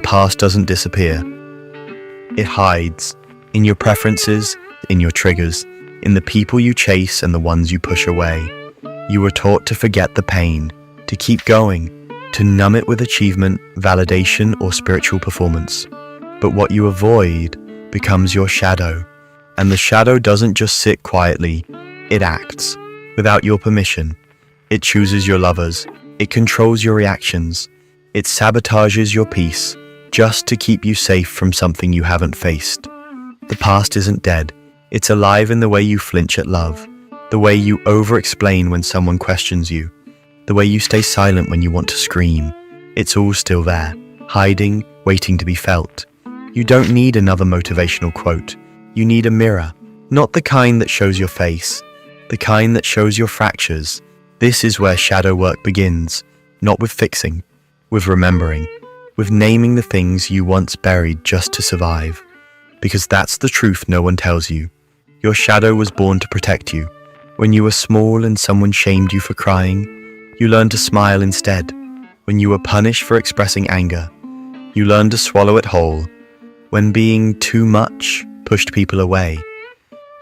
past doesn't disappear. It hides in your preferences, in your triggers, in the people you chase and the ones you push away. You were taught to forget the pain, to keep going, to numb it with achievement, validation, or spiritual performance. But what you avoid becomes your shadow. And the shadow doesn't just sit quietly, it acts. Without your permission. It chooses your lovers. It controls your reactions. It sabotages your peace, just to keep you safe from something you haven't faced. The past isn't dead. It's alive in the way you flinch at love, the way you over-explain when someone questions you, the way you stay silent when you want to scream. It's all still there, hiding, waiting to be felt. You don't need another motivational quote. You need a mirror, not the kind that shows your face, the kind that shows your fractures. This is where shadow work begins, not with fixing, with remembering, with naming the things you once buried just to survive. Because that's the truth no one tells you. Your shadow was born to protect you. When you were small and someone shamed you for crying, you learned to smile instead. When you were punished for expressing anger, you learned to swallow it whole. When being too much pushed people away,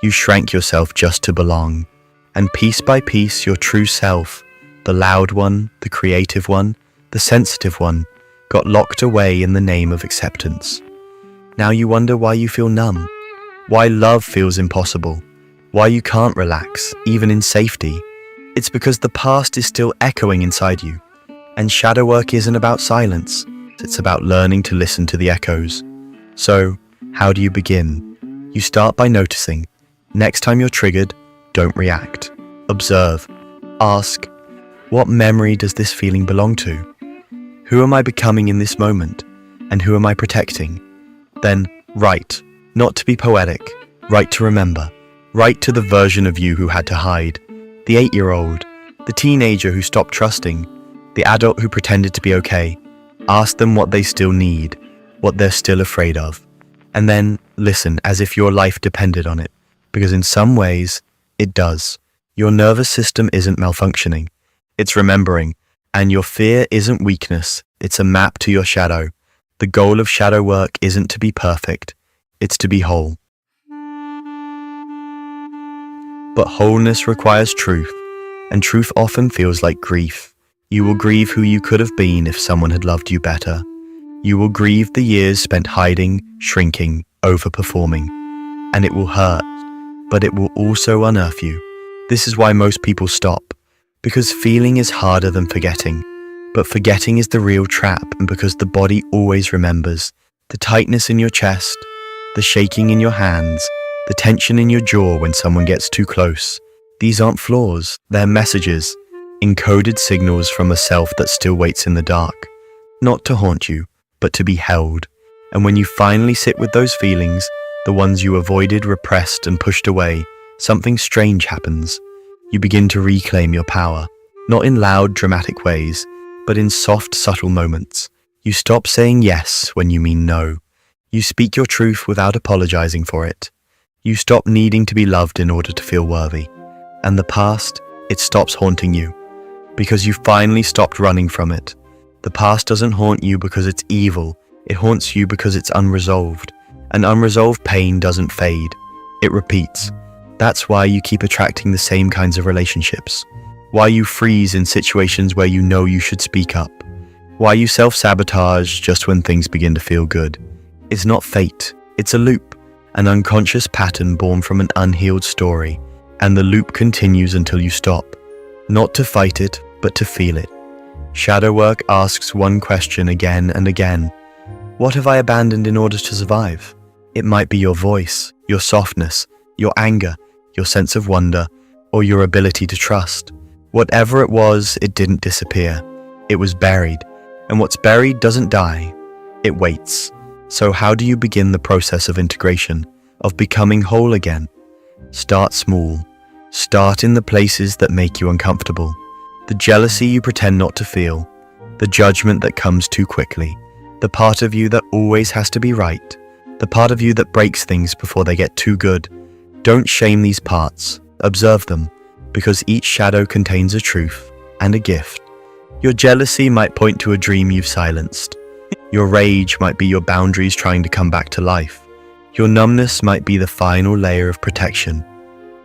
you shrank yourself just to belong. And piece by piece, your true self, the loud one, the creative one, the sensitive one, got locked away in the name of acceptance. Now you wonder why you feel numb, why love feels impossible, why you can't relax, even in safety. It's because the past is still echoing inside you. And shadow work isn't about silence, it's about learning to listen to the echoes. So, how do you begin? You start by noticing. Next time you're triggered, don't react. Observe. Ask, what memory does this feeling belong to? Who am I becoming in this moment? And who am I protecting? Then write, not to be poetic, write to remember. Write to the version of you who had to hide, the 8-year-old, the teenager who stopped trusting, the adult who pretended to be okay. Ask them what they still need, what they're still afraid of. And then listen as if your life depended on it, because in some ways, it does. Your nervous system isn't malfunctioning, it's remembering, and your fear isn't weakness, it's a map to your shadow. The goal of shadow work isn't to be perfect, it's to be whole. But wholeness requires truth, and truth often feels like grief. You will grieve who you could have been if someone had loved you better. You will grieve the years spent hiding, shrinking, overperforming. And it will hurt, but it will also unearth you. This is why most people stop, because feeling is harder than forgetting. But forgetting is the real trap, and because the body always remembers. The tightness in your chest, the shaking in your hands, the tension in your jaw when someone gets too close. These aren't flaws, they're messages, encoded signals from a self that still waits in the dark. Not to haunt you, but to be held. And when you finally sit with those feelings, the ones you avoided, repressed, and pushed away, something strange happens. You begin to reclaim your power, not in loud, dramatic ways, but in soft, subtle moments. You stop saying yes when you mean no. You speak your truth without apologizing for it. You stop needing to be loved in order to feel worthy. And the past, it stops haunting you, because you finally stopped running from it. The past doesn't haunt you because it's evil. It haunts you because it's unresolved. And unresolved pain doesn't fade. It repeats. That's why you keep attracting the same kinds of relationships. Why you freeze in situations where you know you should speak up. Why you self-sabotage just when things begin to feel good. It's not fate. It's a loop. An unconscious pattern born from an unhealed story. And the loop continues until you stop. Not to fight it, but to feel it. Shadow work asks one question again and again. What have I abandoned in order to survive? It might be your voice, your softness, your anger, your sense of wonder, or your ability to trust. Whatever it was, it didn't disappear. It was buried. And what's buried doesn't die. It waits. So how do you begin the process of integration, of becoming whole again? Start small. Start in the places that make you uncomfortable. The jealousy you pretend not to feel. The judgment that comes too quickly. The part of you that always has to be right. The part of you that breaks things before they get too good. Don't shame these parts. Observe them, because each shadow contains a truth and a gift. Your jealousy might point to a dream you've silenced. Your rage might be your boundaries trying to come back to life. Your numbness might be the final layer of protection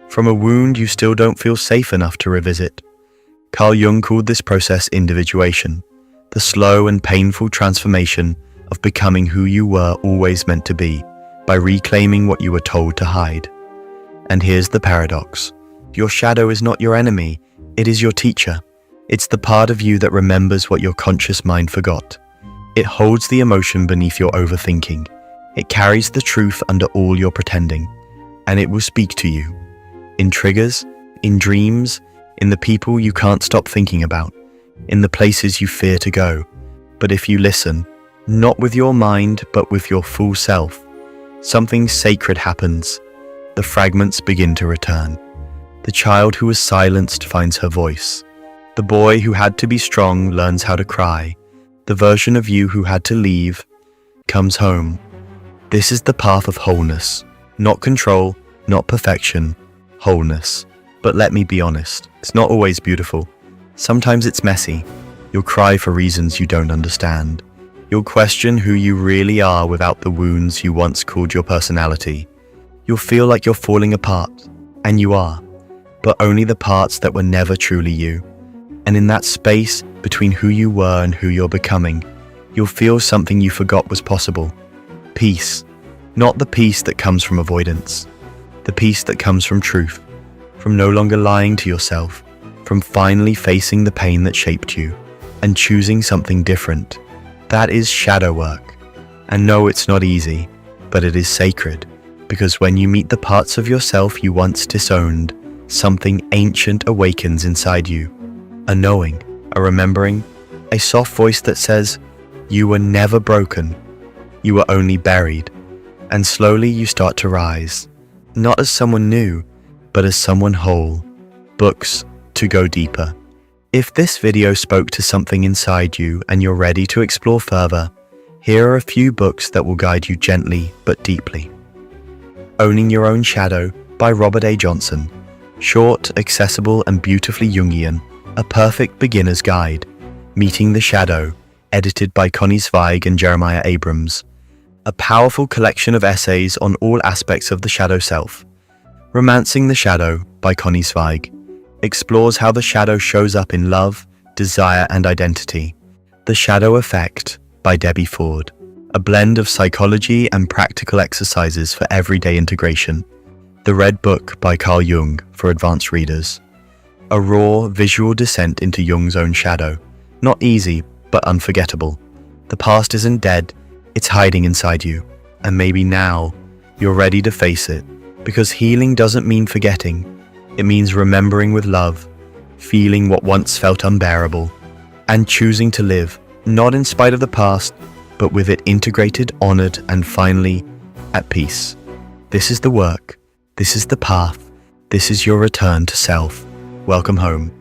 from a wound you still don't feel safe enough to revisit. Carl Jung called this process individuation, the slow and painful transformation of becoming who you were always meant to be by reclaiming what you were told to hide. And here's the paradox. Your shadow is not your enemy, it is your teacher. It's the part of you that remembers what your conscious mind forgot. It holds the emotion beneath your overthinking. It carries the truth under all your pretending. And it will speak to you. In triggers, in dreams, in the people you can't stop thinking about, in the places you fear to go. But if you listen, not with your mind, but with your full self, something sacred happens. The fragments begin to return. The child who was silenced finds her voice. The boy who had to be strong learns how to cry. The version of you who had to leave comes home. This is the path of wholeness. Not control, not perfection, wholeness. But let me be honest, it's not always beautiful. Sometimes it's messy. You'll cry for reasons you don't understand. You'll question who you really are without the wounds you once called your personality. You'll feel like you're falling apart, and you are, but only the parts that were never truly you. And in that space between who you were and who you're becoming, you'll feel something you forgot was possible. Peace. Not the peace that comes from avoidance. The peace that comes from truth. From no longer lying to yourself. From finally facing the pain that shaped you. And choosing something different. That is shadow work. And no, it's not easy, but it is sacred. Because when you meet the parts of yourself you once disowned, something ancient awakens inside you. A knowing, a remembering, a soft voice that says, you were never broken, you were only buried. And slowly you start to rise, not as someone new, but as someone whole. Books to go deeper. If this video spoke to something inside you and you're ready to explore further, here are a few books that will guide you gently but deeply. Owning Your Own Shadow by Robert A. Johnson. Short, accessible, and beautifully Jungian. A perfect beginner's guide. Meeting the Shadow, edited by Connie Zweig and Jeremiah Abrams. A powerful collection of essays on all aspects of the shadow self. Romancing the Shadow by Connie Zweig. Explores how the shadow shows up in love, desire, and identity. The Shadow Effect by Debbie Ford. A blend of psychology and practical exercises for everyday integration. The Red Book by Carl Jung for advanced readers. A raw, visual descent into Jung's own shadow. Not easy, but unforgettable. The past isn't dead, it's hiding inside you. And maybe now, you're ready to face it. Because healing doesn't mean forgetting. It means remembering with love, feeling what once felt unbearable, and choosing to live, not in spite of the past, but with it integrated, honored, and finally, at peace. This is the work. This is the path. This is your return to self. Welcome home.